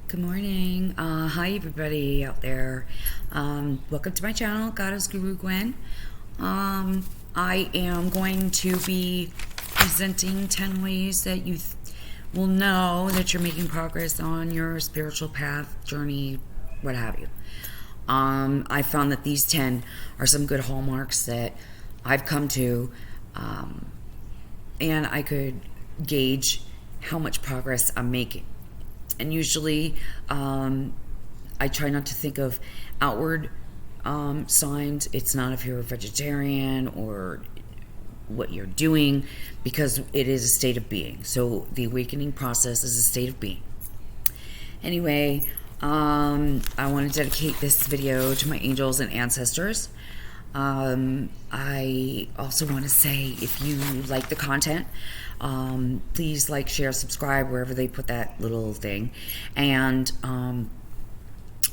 Good morning. Hi, everybody out there. Welcome to my channel, Goddess Guru Gwen. I am going to be presenting 10 ways that you will know that you're making progress on your spiritual path, journey, what have you. I found that these 10 are some good hallmarks that I've come to, and I could gauge how much progress I'm making. And usually, I try not to think of outward signs. It's not if you're a vegetarian or what you're doing, because it is a state of being. So the awakening process is a state of being. Anyway, I want to dedicate this video to my angels and ancestors. I also want to say, if you like the content, please like, share, subscribe wherever they put that little thing, and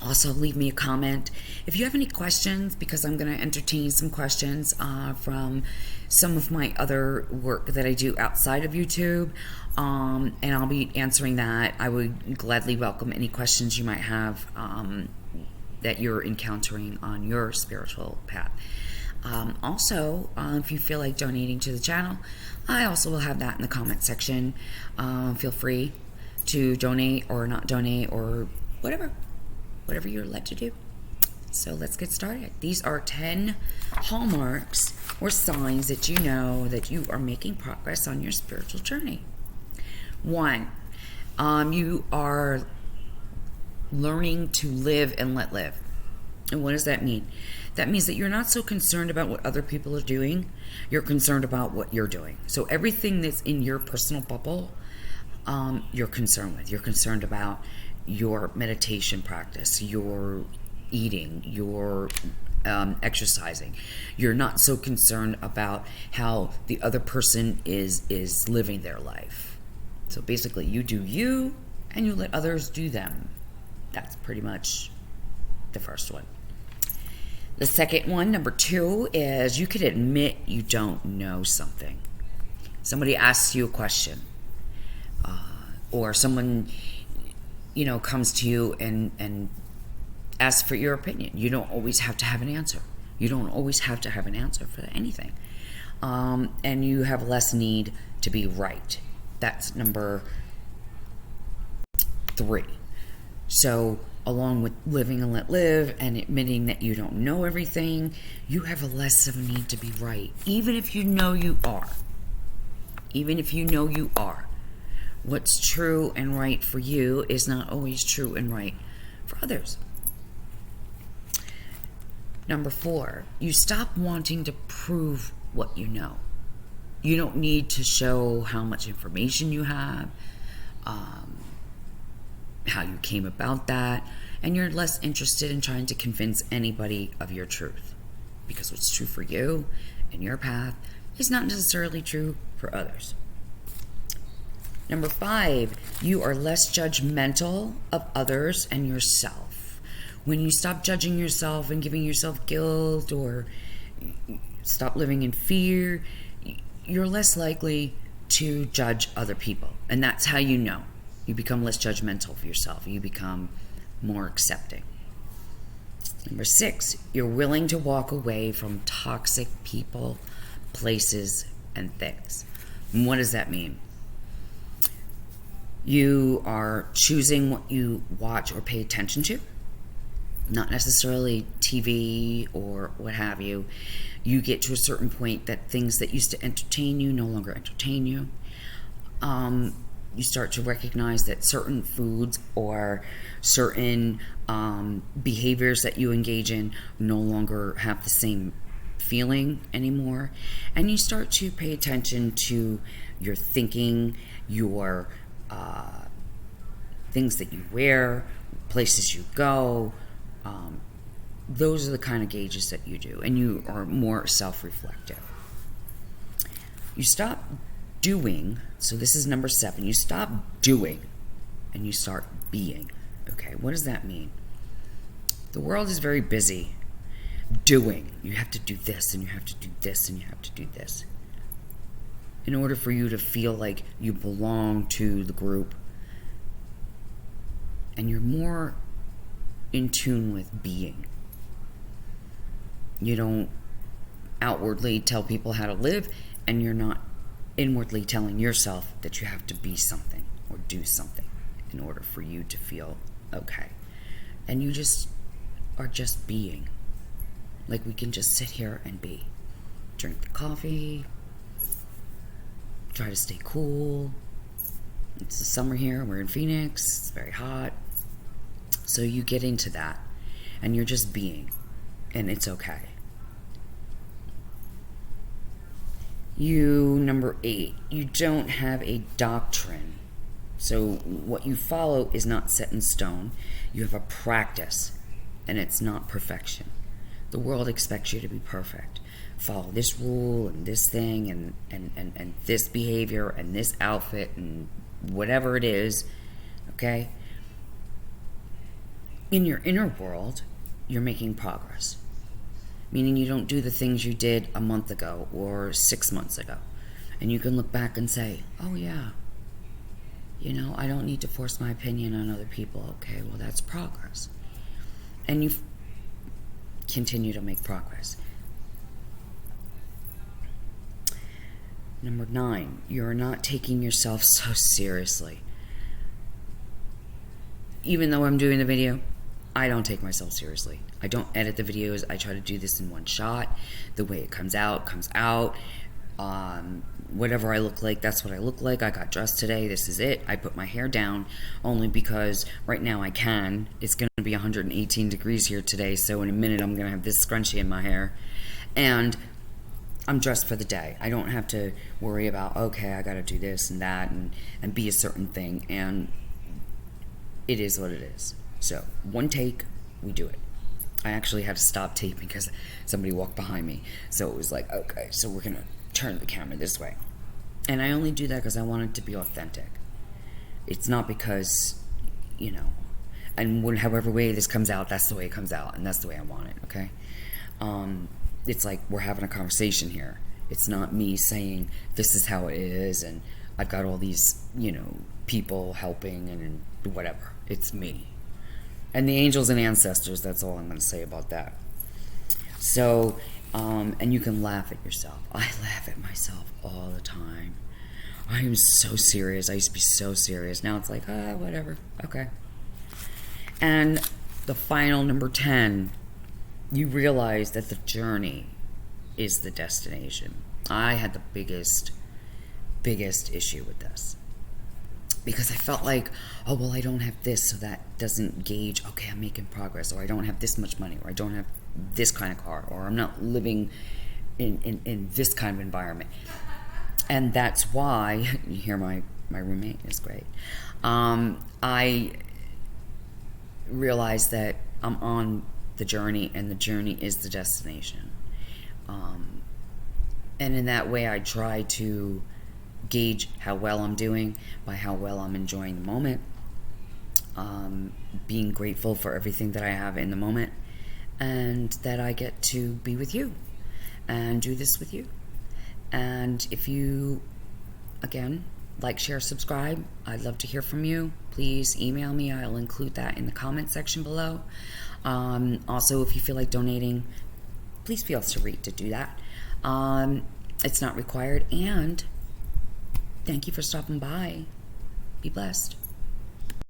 also leave me a comment if you have any questions, because I'm going to entertain some questions from some of my other work that I do outside of YouTube, and I'll be answering that. I would gladly welcome any questions you might have that you're encountering on your spiritual path. Also, if you feel like donating to the channel, I also will have that in the comment section. Feel free to donate or not donate, or whatever you're led to do. So let's get started. These are 10 hallmarks or signs that you know that you are making progress on your spiritual journey. 1, you are learning to live and let live. And what does that mean? That means that you're not so concerned about what other people are doing. You're concerned about what you're doing. So everything that's in your personal bubble, you're concerned with. You're concerned about your meditation practice, your eating, your exercising. You're not so concerned about how the other person is living their life. So basically, you do you, and you let others do them. That's pretty much the first one. The second one, number 2, is you can admit you don't know something. Somebody asks you a question, or someone, comes to you and asks for your opinion. You don't always have to have an answer. You don't always have to have an answer for anything. And you have less need to be right. That's number 3. So, along with living and let live and admitting that you don't know everything, you have a less of a need to be right, even if you know you are. Even if you know you are. What's true and right for you is not always true and right for others. Number 4, you stop wanting to prove what you know. You don't need to show how much information you have, how you came about that, and you're less interested in trying to convince anybody of your truth, because what's true for you and your path is not necessarily true for others. Number 5, you are less judgmental of others and yourself. When you stop judging yourself and giving yourself guilt, or stop living in fear, you're less likely to judge other people, and that's how you know. You become less judgmental of yourself. You become more accepting. Number 6, you're willing to walk away from toxic people, places, and things. And what does that mean? You are choosing what you watch or pay attention to, not necessarily TV or what have you. You get to a certain point that things that used to entertain you no longer entertain you. You start to recognize that certain foods or certain behaviors that you engage in no longer have the same feeling anymore. And you start to pay attention to your thinking, your things that you wear, places you go. Those are the kind of gauges that you do, and you are more self-reflective. You stop doing, so this is number 7, you stop doing and you start being. Okay, what does that mean? The world is very busy doing. You have to do this, and you have to do this, and you have to do this. In order for you to feel like you belong to the group, and you're more in tune with being. You don't outwardly tell people how to live, and you're not inwardly telling yourself that you have to be something or do something in order for you to feel okay. And you just are just being. Like, we can just sit here and be. Drink the coffee, try to stay cool. It's the summer here, we're in Phoenix, it's very hot. So you get into that, and you're just being, and it's okay. Number 8, you don't have a doctrine. So what you follow is not set in stone. You have a practice, and it's not perfection. The world expects you to be perfect. Follow this rule and this thing and this behavior and this outfit and whatever it is, okay? In your inner world, you're making progress. Meaning you don't do the things you did a month ago or 6 months ago. And you can look back and say, oh yeah, I don't need to force my opinion on other people. Okay, well, that's progress. And you continue to make progress. Number 9, you're not taking yourself so seriously. Even though I'm doing the video, I don't take myself seriously. I don't edit the videos. I try to do this in one shot. The way it comes out, comes out. Whatever I look like, that's what I look like. I got dressed today. This is it. I put my hair down only because right now I can. It's going to be 118 degrees here today, so in a minute I'm going to have this scrunchie in my hair. And I'm dressed for the day. I don't have to worry about, okay, I got to do this and that and be a certain thing. And it is what it is. So, one take, we do it. I actually had to stop taping because somebody walked behind me. So it was like, okay, so we're going to turn the camera this way. And I only do that because I want it to be authentic. It's not because, and however way this comes out, that's the way it comes out, and that's the way I want it, okay? It's like we're having a conversation here. It's not me saying this is how it is, and I've got all these, people helping and whatever. It's me. And the angels and ancestors, that's all I'm going to say about that. So, and you can laugh at yourself. I laugh at myself all the time. I am so serious. I used to be so serious. Now it's like, whatever. Okay. And the final, number 10, you realize that the journey is the destination. I had the biggest issue with this. Because I felt like, oh, well, I don't have this, so that doesn't gauge, okay, I'm making progress, or I don't have this much money, or I don't have this kind of car, or I'm not living in this kind of environment. And that's why, you hear my roommate is great, I realized that I'm on the journey, and the journey is the destination. And in that way, I try to gauge how well I'm doing by how well I'm enjoying the moment, being grateful for everything that I have in the moment, and that I get to be with you and do this with you. And if you, again, like, share, subscribe, I'd love to hear from you. Please email me. I'll include that in the comment section below. Also, if you feel like donating, please feel free to do that. It's not required. And thank you for stopping by. Be blessed.